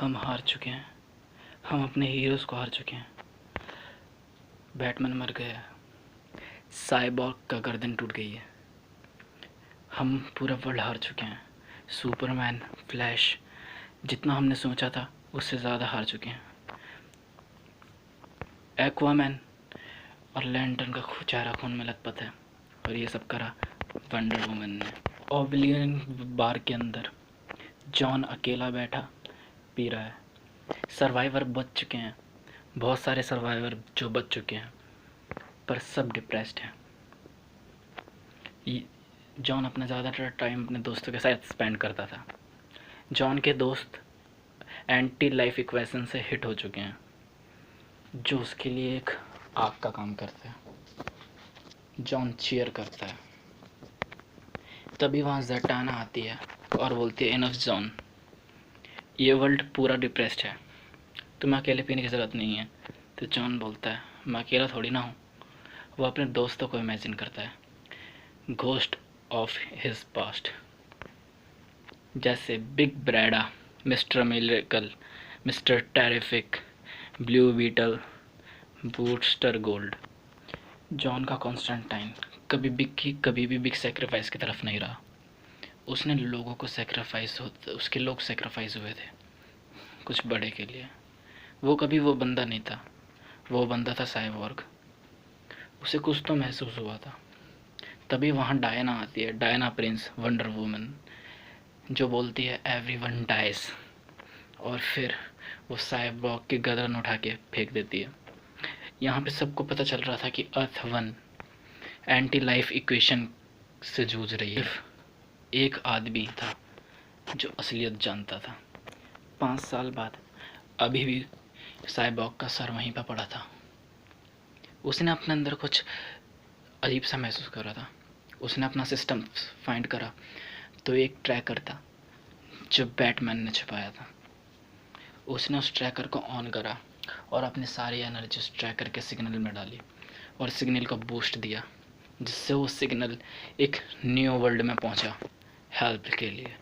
हम हार चुके हैं। हम अपने हीरोज़ को हार चुके हैं। बैटमैन मर गया है। साइबॉर्ग का गर्दन टूट गई है। हम पूरा वर्ल्ड हार चुके हैं। सुपरमैन, फ्लैश, जितना हमने सोचा था उससे ज़्यादा हार चुके हैं। एक्वामैन और लैंटर्न का चेहरा खून में लथपथ है, और ये सब करा वंडर वुमन ने। ओब्लिवियन बार के अंदर जॉन अकेला बैठा पी रहा है। सर्वाइवर बच चुके हैं, बहुत सारे सर्वाइवर जो बच चुके हैं, पर सब डिप्रेस्ड हैं। जॉन अपना ज़्यादातर टाइम अपने दोस्तों के साथ स्पेंड करता था। जॉन के दोस्त एंटी लाइफ इक्वेशन से हिट हो चुके हैं, जो उसके लिए एक आग का काम करते हैं। जॉन चीयर करता है। तभी वहाँ ज़टाना आती है और बोलती है, इनफ जॉन, ये वर्ल्ड पूरा डिप्रेस्ड है, तुम्हें अकेले पीने की ज़रूरत नहीं है। तो जॉन बोलता है, मैं अकेला थोड़ी ना हूँ। वो अपने दोस्तों को इमेजिन करता है, घोस्ट ऑफ हिज पास्ट, जैसे big Barda, Mister Miracle, Mister Terrific, Blue Beetle, Booster Gold. John का कॉन्स्टेंटाइन कभी भी बिग सेक्रीफाइस की तरफ नहीं रहा। उसने लोगों को सेक्रीफाइस उसके लोग सेक्रीफाइस हुए थे कुछ बड़े के लिए। वो कभी वो बंदा नहीं था, वो बंदा था साइबॉर्ग। उसे कुछ तो महसूस हुआ था। तभी वहाँ डायना आती है, डायना प्रिंस, वंडर वुमन, जो बोलती है एवरीवन डाइज, और फिर वो साइबॉर्ग की गर्दन उठा के फेंक देती है। यहाँ पे सबको पता चल रहा था कि अर्थ 1 एंटी लाइफ इक्वेशन से जूझ रही है। एक आदमी था जो असलियत जानता था। 5 साल बाद अभी भी साइबॉर्ग का सर वहीं पर पड़ा था। उसने अपने अंदर कुछ अजीब सा महसूस कर रहा था। उसने अपना सिस्टम फाइंड करा तो एक ट्रैकर था जो बैटमैन ने छुपाया था। उसने उस ट्रैकर को ऑन करा और अपनी सारी एनर्जी उस ट्रैकर के सिग्नल में डाली और सिग्नल को बूस्ट दिया, जिससे वो सिग्नल एक न्यू वर्ल्ड में पहुंचा हेल्प के लिए।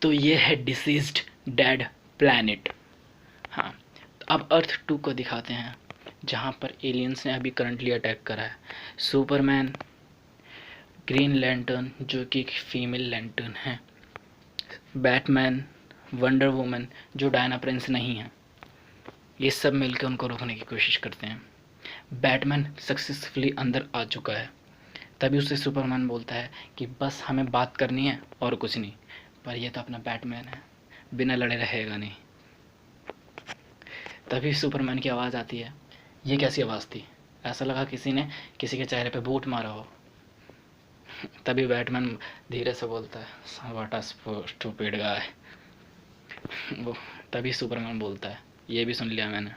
तो ये है डिसीज्ड डेड प्लैनेट। हाँ, अब अर्थ 2 को दिखाते हैं, जहाँ पर एलियंस ने अभी करंटली अटैक करा है। सुपरमैन, ग्रीन लैंटर्न जो कि एक फीमेल लैंटर्न है, बैटमैन, वंडर वुमन जो डायना प्रिंस नहीं है, ये सब मिलकर उनको रोकने की कोशिश करते हैं। बैटमैन सक्सेसफुली अंदर आ चुका है। तभी उसे सुपरमैन बोलता है कि बस हमें बात करनी है और कुछ नहीं। पर यह तो अपना बैटमैन है, बिना लड़े रहेगा नहीं। तभी सुपरमैन की आवाज़ आती है। ये कैसी आवाज़ थी? ऐसा लगा किसी ने किसी के चेहरे पे बूट मारा हो। तभी बैटमैन धीरे से बोलता है, व्हाट अ स्टूपिड गाय। वो तभी सुपरमैन बोलता है, ये भी सुन लिया मैंने।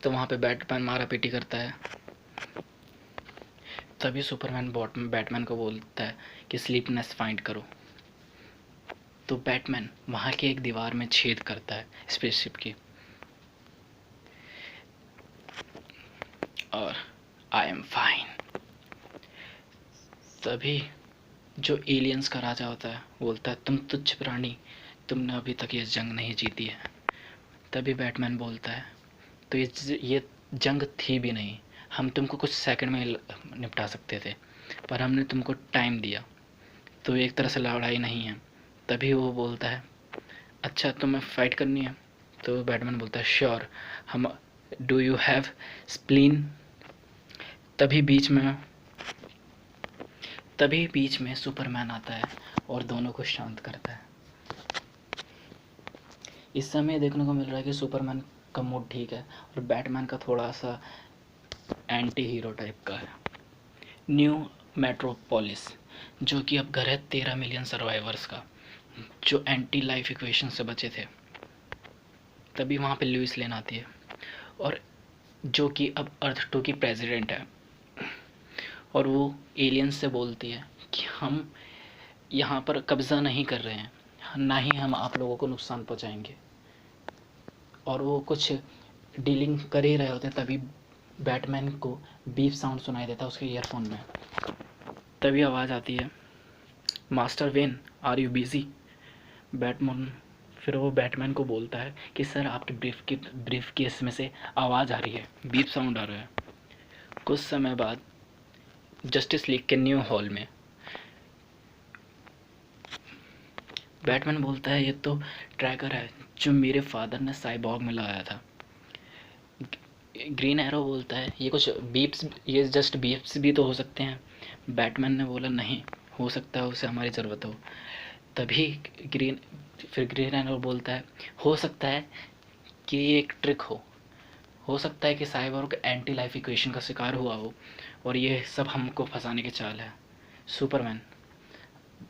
तो वहाँ पे बैटमैन मारा पीटी करता है। तभी सुपरमैन बैटमैन को बोलता है कि स्लीपनेस फाइंड करो। तो बैटमैन वहाँ की एक दीवार में छेद करता है स्पेसशिप की, और आई एम फाइन। तभी जो एलियंस का राजा होता है बोलता है, तुम तुच्छ प्राणी, तुमने अभी तक ये जंग नहीं जीती है। तभी बैटमैन बोलता है, तो ये जंग थी भी नहीं, हम तुमको कुछ सेकंड में निपटा सकते थे, पर हमने तुमको टाइम दिया, तो एक तरह से लड़ाई नहीं है। तभी वो बोलता है, अच्छा तुम्हें फाइट करनी है? तो बैटमैन बोलता है, श्योर, हम डू यू हैव स्प्लीन? तभी बीच में सुपरमैन आता है और दोनों को शांत करता है। इस समय देखने को मिल रहा है कि सुपरमैन का मूड ठीक है और बैटमैन का थोड़ा सा एंटी हीरो टाइप का है। न्यू मेट्रोपोलिस, जो कि अब घर है 13 मिलियन सर्वाइवर्स का, जो एंटी लाइफ इक्वेशन से बचे थे। तभी वहाँ पे लुइस लेन आती है, और जो कि अब अर्थ 2 की प्रेसिडेंट है, और वो एलियंस से बोलती है कि हम यहाँ पर कब्ज़ा नहीं कर रहे हैं, ना ही हम आप लोगों को नुकसान पहुँचाएंगे। और वो कुछ डीलिंग कर ही रहे होते हैं, तभी बैटमैन को बीप साउंड सुनाई देता है उसके ईयरफोन में। तभी आवाज़ आती है, master Wayne, are you busy? Batman फिर वो बैटमैन को बोलता है कि सर आपके ब्रीफ केस में से आवाज़ आ रही है, बीप साउंड आ रहा है। कुछ समय बाद जस्टिस लीग के न्यू हॉल में बैटमैन बोलता है ये तो ट्रैकर है जो मेरे फादर ने साइबॉर्ग में लगाया था। ग्रीन एरो बोलता है ये कुछ बीप्स, ये जस्ट बीप्स भी तो हो सकते हैं। बैटमैन ने बोला नहीं, हो सकता है उसे हमारी ज़रूरत हो। तभी ग्रीन एरो बोलता है हो सकता है कि ये एक ट्रिक हो सकता है कि साइबॉर्ग एंटी लाइफ इक्वेशन का शिकार हुआ हो और ये सब हमको फंसाने की चाल है। सुपरमैन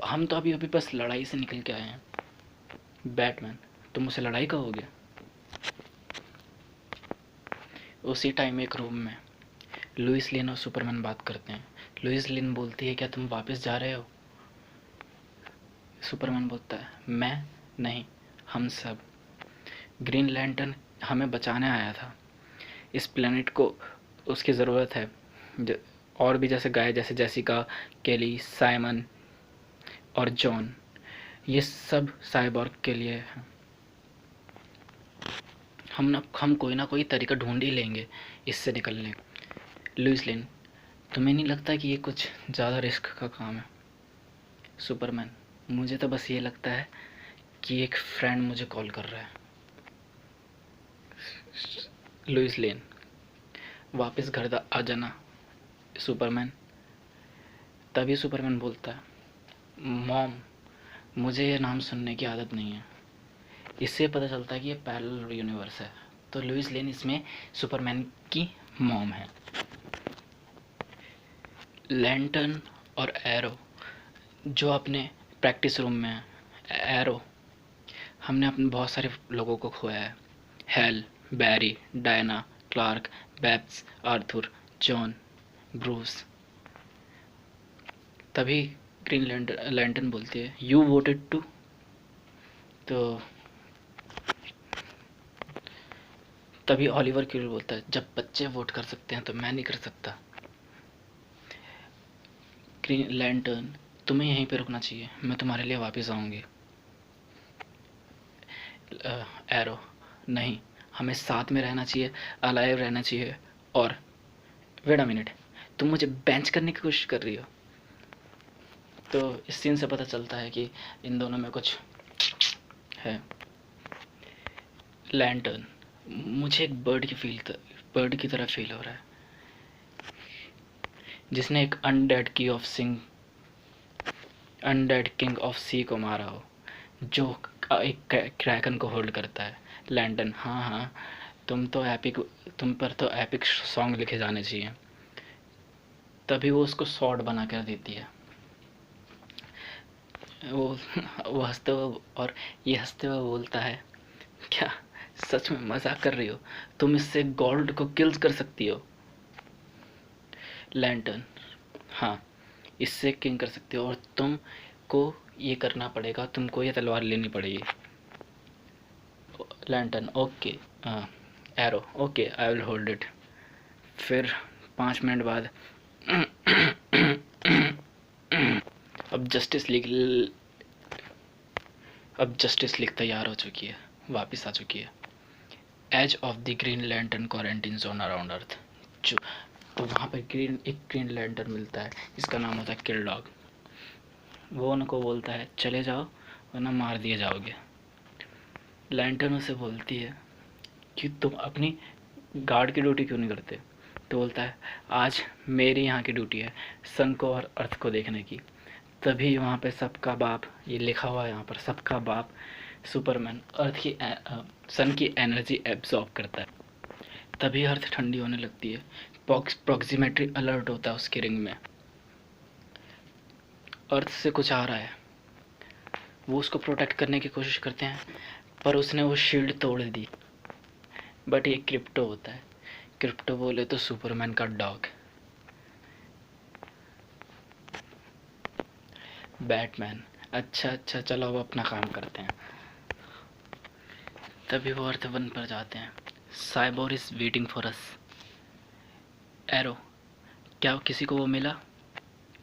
हम तो अभी अभी बस लड़ाई से निकल के आए हैं। बैटमैन तुम मुझसे लड़ाई कहोगे? उसी टाइम एक रूम में लुइस लेन और सुपरमैन बात करते हैं। लुइस लेन बोलती है क्या तुम वापस जा रहे हो? सुपरमैन बोलता है मैं नहीं, हम सब। ग्रीन लैंटर्न हमें बचाने आया था। इस प्लेनेट को उसकी ज़रूरत है। और भी जैसे गाय जैसे जेसिका, केली, साइमन और जॉन, ये सब साइबॉर्ग के लिए हैं। हम कोई ना कोई तरीका ढूंढ ही लेंगे इससे निकलने। लुइस लेन तुम्हें नहीं लगता कि ये कुछ ज़्यादा रिस्क का काम है? सुपरमैन मुझे तो बस ये लगता है कि एक फ्रेंड मुझे कॉल कर रहा है। लुइस लेन वापस घर आ जाना सुपरमैन। तभी सुपरमैन बोलता है मॉम मुझे ये नाम सुनने की आदत नहीं है। इससे पता चलता है कि ये पैरेलल यूनिवर्स है। तो लुइस लेन इसमें सुपरमैन की मॉम है। लैंटर्न और एरो जो अपने प्रैक्टिस रूम में है। एरो हमने अपने बहुत सारे लोगों को खोया है। Hal, Barry, Diana, Clark, Babs, Arthur, John, Bruce. तभी ग्रीन लैंटर्न बोलती है यू वोटेड टू। तो तभी ऑलिवर क्यूल बोलता है जब बच्चे वोट कर सकते हैं तो मैं नहीं कर सकता। ग्रीन लैंटर्न तुम्हें यहीं पे रुकना चाहिए, मैं तुम्हारे लिए वापस आऊँगी। एरो नहीं, हमें साथ में रहना चाहिए, अलाइव रहना चाहिए। और वेट अ मिनट, तुम मुझे बेंच करने की कोशिश कर रही हो? तो इस सीन से पता चलता है कि इन दोनों में कुछ है। लैंटर्न मुझे एक बर्ड की तरह फील हो रहा है जिसने एक अनडेड किंग ऑफ सी को मारा हो, जो एक क्रैकन को होल्ड करता है। लैंटर्न हाँ हाँ, तुम पर तो एपिक सॉन्ग लिखे जाने चाहिए। तभी वो उसको सॉर्ड बना कर देती है। वो हंसते हुए और ये हंसते हुए बोलता है क्या सच में मजाक कर रही हो? तुम इससे गॉड को किल कर सकती हो? लैंटर्न हाँ, इससे किंग कर सकती हो और तुमको ये करना पड़ेगा, तुमको ये तलवार लेनी पड़ेगी। Lantern okay. Arrow okay I will hold it. फिर 5 मिनट बाद अब जस्टिस लीग तैयार हो चुकी है, वापस आ चुकी है। Age of the Green Lantern quarantine zone around Earth. जो तो वहाँ पर एक ग्रीन लैंटर्न मिलता है जिसका नाम होता है किल डॉग। वो उनको बोलता है चले जाओ वरना मार दिए जाओगे। लैंटर्न उसे बोलती है कि तुम अपनी गार्ड की ड्यूटी क्यों नहीं करते? तो बोलता है आज मेरी यहाँ की ड्यूटी है सन को और अर्थ को देखने की। तभी वहाँ पे सबका बाप, ये लिखा हुआ है यहाँ पर, सबका बाप सुपरमैन सन की एनर्जी एब्जॉर्ब करता है। तभी अर्थ ठंडी होने लगती है। प्रॉक्सिमेट्री अलर्ट होता है उसके रिंग में। अर्थ से कुछ आ रहा है, वो उसको प्रोटेक्ट करने की कोशिश करते हैं पर उसने वो शील्ड तोड़ दी। बट ये क्रिप्टो होता है। क्रिप्टो बोले तो सुपरमैन का डॉग। बैटमैन अच्छा अच्छा चलो अब अपना काम करते हैं। तभी वो अर्थ वन पर जाते हैं। Cyborg is waiting for us. Arrow क्या किसी को वो मिला?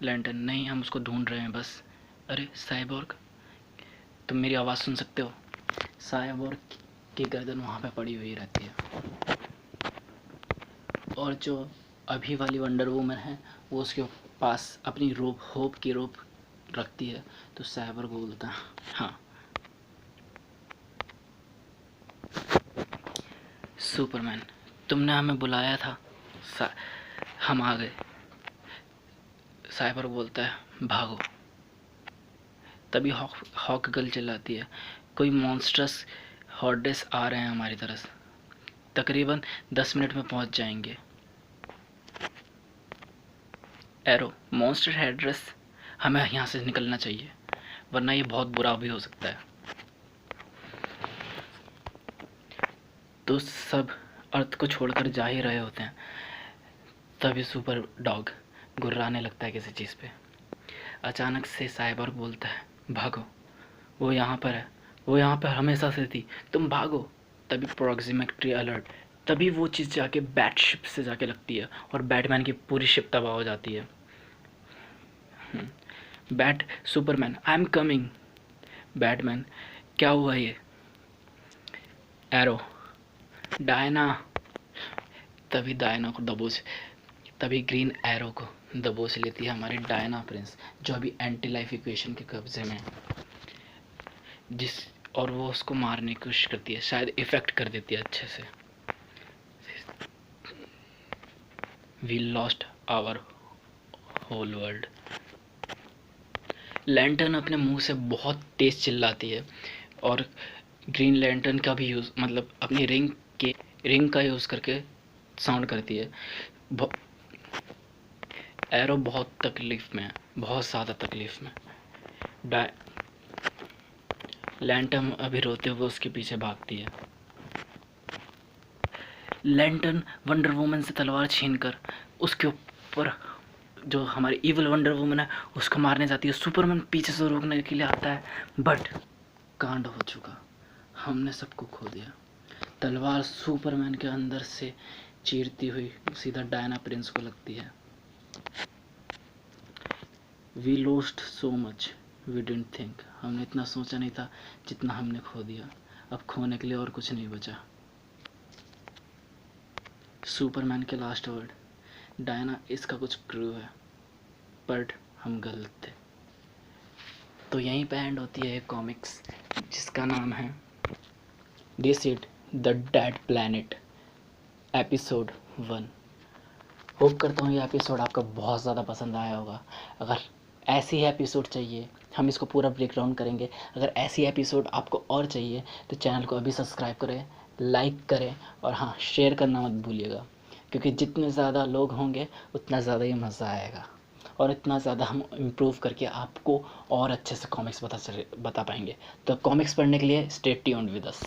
लैंटर्न नहीं, हम उसको ढूंढ रहे हैं बस। अरे साइबोर्ग तुम मेरी आवाज़ सुन सकते हो? साइबोर की गर्दन वहाँ पे पड़ी हुई रहती है, और जो अभी वाली वंडर वुमन है वो उसके पास अपनी रोप, होप की रोप रखती है। तो साइबर को बोलता है, हाँ सुपरमैन, तुमने हमें बुलाया था, हम आ गए। साइबर बोलता है भागो। तभी हॉक गर्ल चिल्लाती है, कोई मॉन्स्टर्स हॉर्डेस आ रहे हैं हमारी तरफ, तकरीबन 10 मिनट में पहुंच जाएंगे। एरो, मॉन्स्टर हेड्रेस, हमें यहाँ से निकलना चाहिए वरना ये बहुत बुरा भी हो सकता है। तो सब अर्थ को छोड़कर जा ही रहे होते हैं, तभी सुपर डॉग गुर्राने लगता है किसी चीज़ पे। अचानक से साइबर बोलता है भागो, वो यहाँ पर है, वो यहाँ पर हमेशा से थी, तुम भागो। तभी प्रॉक्सिमिटी अलर्ट, तभी वो चीज़ जाके बैट शिप से जाके लगती है और बैटमैन की पूरी शिप तबाह हो जाती है। Bat, Superman I am coming. Batman, क्या हुआ ये? Arrow, Diana. तभी डायना को दबोच, तभी ग्रीन एरो को दबोच लेती है हमारी डायना प्रिंस, जो अभी एंटी लाइफ इक्वेशन के कब्जे में जिस, और वो उसको मारने की कोशिश करती है, शायद इफेक्ट कर देती है अच्छे से। We lost our whole world. Lantern अपने मुंह से बहुत तेज चिल्लाती है और ग्रीन लैंटर्न का भी यूज़, मतलब अपनी रिंग का यूज़ करके साउंड करती है। एरो बहुत तकलीफ में है, बहुत ज़्यादा तकलीफ में। लैंटर्न अभी रोते हुए उसके पीछे भागती है। लैंटर्न वंडर वुमन से तलवार छीनकर उसके ऊपर, जो हमारी इवल वंडर वुमन है, उसको मारने जाती है। सुपरमैन पीछे से रोकने के लिए आता है, बट कांड हो चुका, हमने सबको खो दिया। तलवार सुपरमैन के अंदर से चीरती हुई सीधा डायना प्रिंस को लगती है। We lost so much we didn't think, हमने इतना सोचा नहीं था जितना हमने खो दिया, अब खोने के लिए और कुछ नहीं बचा। सुपरमैन के लास्ट वर्ड, डायना इसका कुछ क्रू है, बट हम गलत थे। तो यहीं पे एंड होती है एक कॉमिक्स जिसका नाम है decide the dead planet episode 1। Hope करता हूँ ये एपिसोड आपको बहुत ज़्यादा पसंद आया होगा। अगर ऐसी ही एपिसोड चाहिए, हम इसको पूरा ब्रेक डाउन करेंगे। अगर ऐसी एपिसोड आपको और चाहिए तो चैनल को अभी सब्सक्राइब करें, लाइक करें, और हाँ, शेयर करना मत भूलिएगा, क्योंकि जितने ज़्यादा लोग होंगे उतना ज़्यादा ये मज़ा आएगा और इतना ज़्यादा हम इम्प्रूव करके आपको और अच्छे से कॉमिक्स बता पाएंगे। तो कॉमिक्स पढ़ने के लिए स्टे ट्यून्ड विद अस।